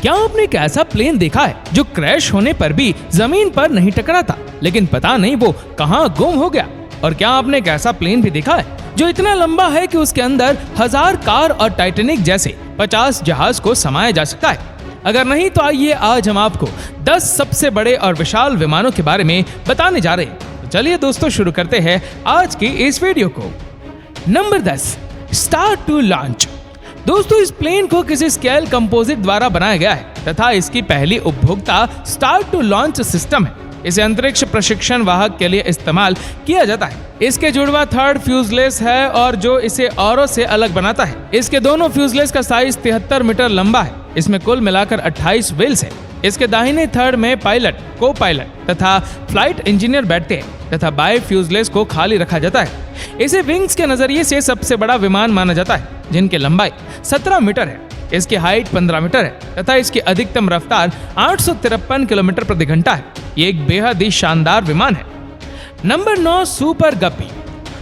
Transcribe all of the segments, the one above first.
क्या आपने एक ऐसा प्लेन देखा है जो क्रैश होने पर भी जमीन पर नहीं टकरा था, लेकिन पता नहीं वो कहां गुम हो गया? और क्या आपने एक ऐसा प्लेन भी देखा है जो इतना लंबा है कि उसके अंदर 1000 कार और टाइटैनिक जैसे 50 जहाज को समाया जा सकता है? अगर नहीं तो आइए आज हम आपको 10 सबसे बड़े और विशाल विमानों के बारे में बताने जा रहे हैं। तो चलिए दोस्तों शुरू करते हैं आज की इस वीडियो को। Number 10, star to launch. दोस्तों इस प्लेन को किसी स्केल कंपोजिट द्वारा बनाया गया है तथा इसकी पहली उपभोक्ता स्टार टू लॉन्च सिस्टम है। इसे अंतरिक्ष प्रशिक्षण वाहक के लिए इस्तेमाल किया जाता है। इसके जुड़वा थर्ड फ्यूजलेस है और जो इसे औरों से अलग बनाता है। इसके दोनों फ्यूजलेस का साइज 73 मीटर लंबा है। इसमें कुल मिलाकर 28 व्हील्स है। इसके दाहिने थर्ड में पायलट, को पायलट तथा फ्लाइट इंजीनियर बैठते हैं तथा बाएं फ्यूजलेस को खाली रखा जाता है। इसे विंग्स के नजरिए से सबसे बड़ा विमान माना जाता है, जिनकी लंबाई 17 मीटर है। इसकी हाइट 15 मीटर है तथा इसकी अधिकतम रफ्तार 853 किलोमीटर प्रति घंटा है। ये एक बेहद ही शानदार विमान है। Number 9, Super Guppy.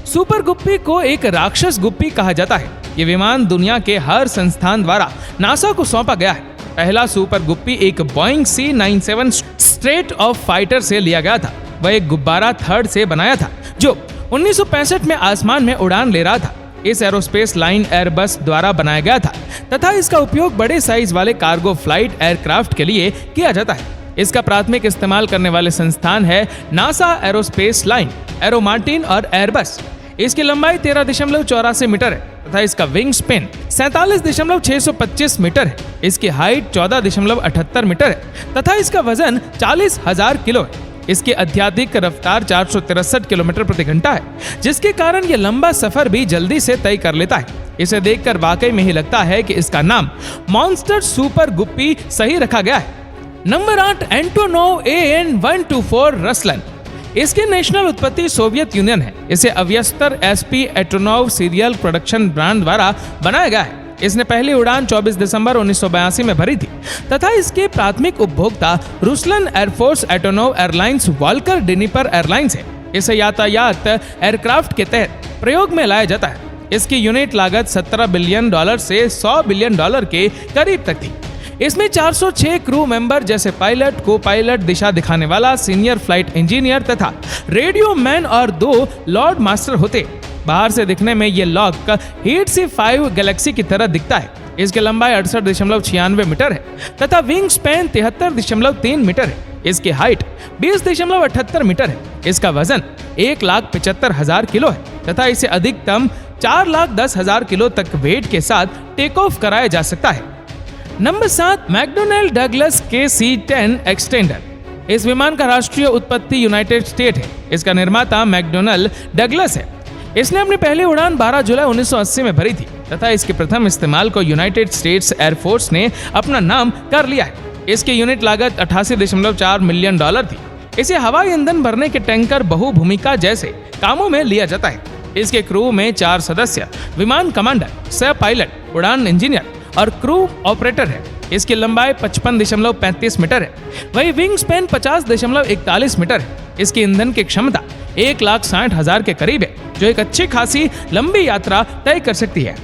Super Guppy को एक राक्षस गुप्पी कहा जाता है। ये विमान दुनिया के हर संस्थान द्वारा नासा को सौंपा गया है। पहला सुपर गुप्पी एक Boeing C-97 straight of fighter से लिया गया था। वह एक गुब्बारा थर्ड से बनाया था जो 1965 में आसमान में उड़ान ले रहा था। इस एरोस्पेस लाइन एयरबस द्वारा बनाया गया था तथा इसका उपयोग बड़े साइज वाले कार्गो फ्लाइट एयरक्राफ्ट के लिए किया जाता है। इसका प्राथमिक इस्तेमाल करने वाले संस्थान है NASA aerospace line, arrow Martin और एयरबस। इसकी लंबाई 13.84 मीटर है तथा इसका विंग स्पेन 47.625 मीटर है। इसकी हाइट 14.78 मीटर है तथा इसका वजन 40,000 किलो है। इसकी आध्यात्मिक रफ्तार 463 किलोमीटर प्रति घंटा है, जिसके कारण यह लंबा सफर भी जल्दी से तय कर लेता है। इसे देखकर वाकई में ही लगता है कि इसका नाम मॉन्स्टर सुपर गुप्पी सही रखा गया है। Number 8, Antonov AN-124 रसलन। इसकी नेशनल उत्पत्ति सोवियत यूनियन है। इसे अव्यस्तर SP Antonov serial production brand द्वारा बनाया गया है। इसने पहली उड़ान 24 दिसंबर 1982 में भरी थी तथा इसके प्राथमिक उपभोक्ता Russian Air Force Antonov Airlines Volga Dnieper Airlines है। इसे यातायात एयरक्राफ्ट के तहत प्रयोग में लाया जाता है। इसकी यूनिट लागत $17 बिलियन से $100 बिलियन के करीब तक थी। इसमें 406 क्रू मेंबर जैसे पायलट, को पायलट, दिशा दिखाने वाला, सीनियर फ्लाइट इंजीनियर तथा रेडियो मैन और 2 लॉर्ड मास्टर होते। बाहर से दिखने में ये लॉक हीट C5 गैलेक्सी की तरह दिखता है। इसकी लंबाई 68.96 मीटर है तथा विंग स्पैन 73.3 मीटर है। इसकी हाइट 20.78 मीटर है। इसका वजन 1,75,000 किलो है तथा इसे अधिकतम 4,10,000 किलो तक वेट के साथ टेक ऑफ कराया जा सकता है। Number 7, McDonald Douglas KC-10 extender. इस विमान का राष्ट्रीय उत्पत्ति यूनाइटेड स्टेट है। इसका निर्माता मैकडोनल्ड डगलस है। इसने अपनी पहली उड़ान 12 जुलाई 1980 में भरी थी तथा इसके प्रथम इस्तेमाल को यूनाइटेड स्टेट्स एयरफोर्स ने अपना नाम कर लिया है। इसकी यूनिट लागत $88.4 मिलियन थी। इसे हवाई ईंधन भरने के टैंकर बहुभूमिका जैसे कामों में लिया जाता है। इसके क्रू में 4 सदस्य, विमान कमांडर, सह पायलट, उड़ान इंजीनियर और क्रू ऑपरेटर है। इसकी लंबाई 55.35 मीटर है। वही विंग स्पैन 50.41 मीटर है। इसकी ईंधन की क्षमता 1,60,000 के करीब है, जो एक अच्छी खासी लंबी यात्रा तय कर सकती है।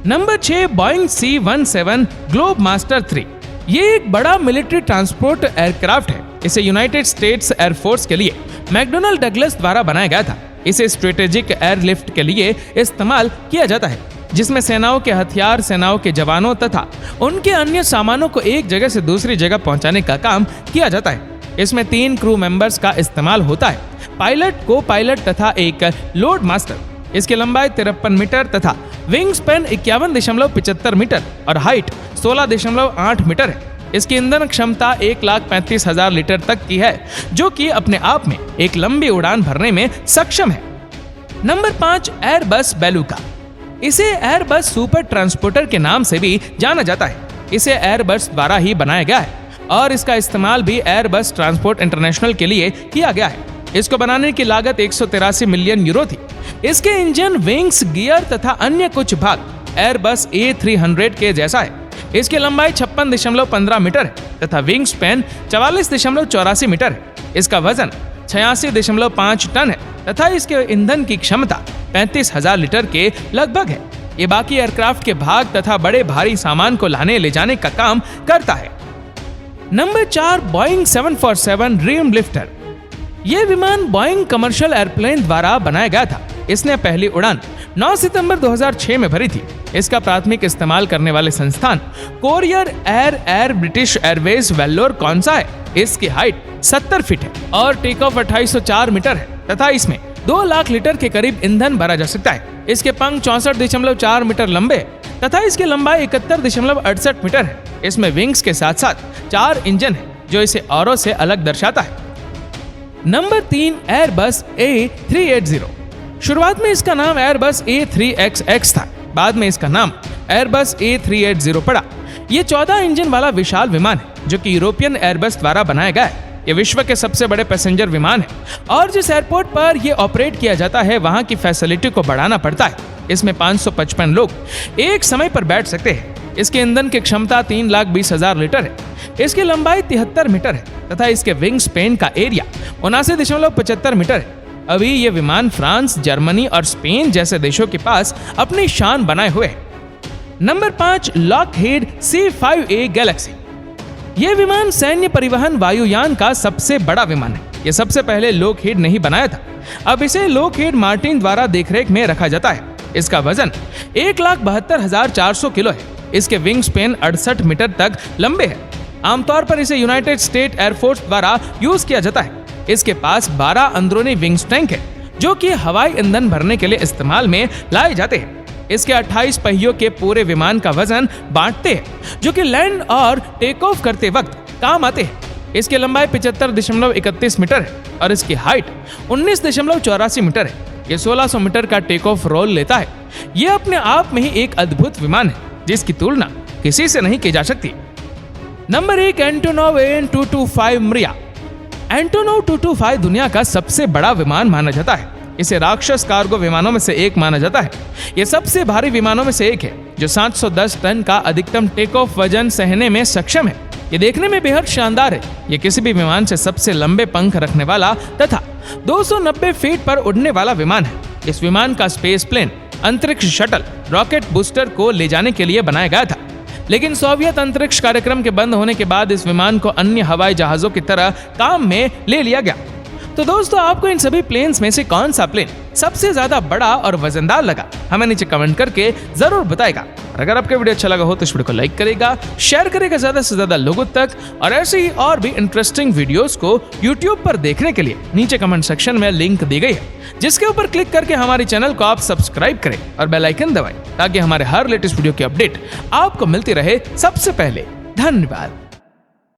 Number 6, Boeing C-17 globe master 3। ये एक बड़ा मिलिट्री ट्रांसपोर्ट एयरक्राफ्ट है। इसे यूनाइटेड स्टेट्स एयरफोर्स के लिए मैकडोनल्ड डगलस द्वारा बनाया गया था। इसे स्ट्रेटेजिक एयरलिफ्ट के लिए इस्तेमाल किया जाता है, जिसमें सेनाओं के हथियार, सेनाओं के जवानों तथा उनके अन्य सामानों को एक जगह से दूसरी जगह पहुंचाने का काम किया जाता है। इसमें 3 क्रू मेंबर्स का इस्तेमाल होता है, पायलट, को पायलट तथा एक लोड मास्टर। इसकी लंबाई 53 मीटर तथा विंग स्पैन 51.75 मीटर और हाइट 16.8 मीटर है। इसकी ईंधन क्षमता 1,35,000 लीटर तक की है, जो कि अपने आप में एक लंबी उड़ान भरने में सक्षम है। नंबर 5, एयरबस बेलुका। इसे एयरबस सुपर ट्रांसपोर्टर के नाम से भी जाना जाता है। इसे एयरबस द्वारा ही बनाया गया है और इसका इस्तेमाल भी एयरबस ट्रांसपोर्ट इंटरनेशनल के लिए किया गया है। इसको बनाने की लागत 183 मिलियन यूरो थी। इसके इंजन, विंग्स, गियर तथा अन्य कुछ भाग एयरबस A300 के जैसा है। इसकी लंबाई 56.15 मीटर है तथा विंग स्पैन 44.84 मीटर है। इसका वजन 86.5 टन है तथा इसके ईंधन की क्षमता 35,000 लीटर के लगभग है। ये बाकी एयरक्राफ्ट के भाग तथा बड़े भारी सामान को लाने ले जाने का काम करता है। Number 4, Boeing 747 dream lifter. ये विमान बोइंग कमर्शियल एयरप्लेन द्वारा बनाया गया था। इसने पहली उड़ान 9 सितंबर 2006 में भरी थी। इसका प्राथमिक इस्तेमाल करने वाले संस्थान courier air British Airways Vellore कौनसा है। इसकी हाइट 70 फीट है और टेक ऑफ 2804 मीटर है तथा इसमें 2 लाख लीटर के करीब ईंधन भरा जा सकता है। इसके पंख 64.4 मीटर लंबे है तथा इसकी लंबाई 71.68 मीटर है। इसमें विंग्स के साथ साथ 4 इंजन है जो इसे औरों से अलग दर्शाता है। Number 3, Airbus A380। शुरुआत में इसका नाम एयरबस A3XX था, बाद में इसका नाम एयरबस A380 पड़ा। ये 14 इंजन वाला विशाल विमान है जो कि यूरोपियन एयरबस द्वारा बनाया गया है। ये विश्व के सबसे बड़े पैसेंजर विमान है और जिस एयरपोर्ट पर ये ऑपरेट किया जाता है वहां की फैसिलिटी को बढ़ाना पड़ता है। इसमें 555 लोग एक समय पर बैठ सकते हैं। इसके ईंधन की क्षमता 3,20,000 लीटर है। इसकी लंबाई 73 मीटर है तथा इसके विंग स्पेन का एरिया 79.75 मीटर है। अभी ये विमान फ्रांस, जर्मनी और स्पेन जैसे देशों के पास अपनी शान बनाए हुए है। Number 5, Lockheed C5A Galaxy. ये विमान सैन्य परिवहन वायुयान का सबसे बड़ा विमान है। ये सबसे पहले लॉकहीड ने ही बनाया था। अब इसे लॉकहीड मार्टिन द्वारा देखरेख में रखा जाता है। इसका वजन 1,72,400 किलो है। इसके विंग स्पेन 68 मीटर तक लंबे हैं। आमतौर पर इसे यूनाइटेड स्टेट एयरफोर्स द्वारा यूज किया जाता है। इसके पास 12 अंदरूनी विंग्स टैंक है जो कि हवाई ईंधन भरने के लिए इस्तेमाल में लाए जाते हैं। इसके 28 पहियों के पूरे विमान का वजन बांटते हैं जो कि लैंड और टेक ऑफ करते वक्त काम आते हैं। इसकी लंबाई 75.31 मीटर है और इसकी हाइट 19.84 मीटर है। ये 1600 मीटर का टेक ऑफ रोल लेता है। ये अपने आप में ही एक अद्भुत विमान है जिसकी तुलना किसी से नहीं की जा सकती। नंबर 1, एंटोनोव AN225 मरिया। एंटोनोव 225 दुनिया का सबसे बड़ा विमान माना जाता है। इसे राक्षस कार्गो विमानों में से एक माना जाता है। यह सबसे भारी विमानों में से एक है जो 710 टन का अधिकतम टेक ऑफ वजन सहने में सक्षम है। ये देखने में बेहद शानदार है। ये किसी भी विमान से सबसे लंबे पंख रखने वाला तथा 290 फीट पर उड़ने वाला विमान है। इस विमान का स्पेस प्लेन अंतरिक्ष शटल रॉकेट बूस्टर को ले जाने के लिए बनाया गया था, लेकिन सोवियत अंतरिक्ष कार्यक्रम के बंद होने के बाद इस विमान को अन्य हवाई जहाजों की तरह काम में ले लिया गया। तो दोस्तों, आपको इन सभी प्लेन्स में से कौन सा प्लेन सबसे ज्यादा बड़ा और वजनदार लगा, हमें नीचे कमेंट करके जरूर बताएगा। और अगर आपका वीडियो अच्छा लगा हो तो इस वीडियो को लाइक करेगा, शेयर करेगा ज्यादा से ज्यादा लोगों तक। और ऐसे ही और भी इंटरेस्टिंग वीडियोस को YouTube पर देखने के लिए नीचे कमेंट सेक्शन में लिंक दी गई है, जिसके ऊपर क्लिक करके हमारे चैनल को आप सब्सक्राइब करें और बेल आइकन दबाएं ताकि हमारे हर लेटेस्ट वीडियो की अपडेट आपको मिलती रहे सबसे पहले। धन्यवाद।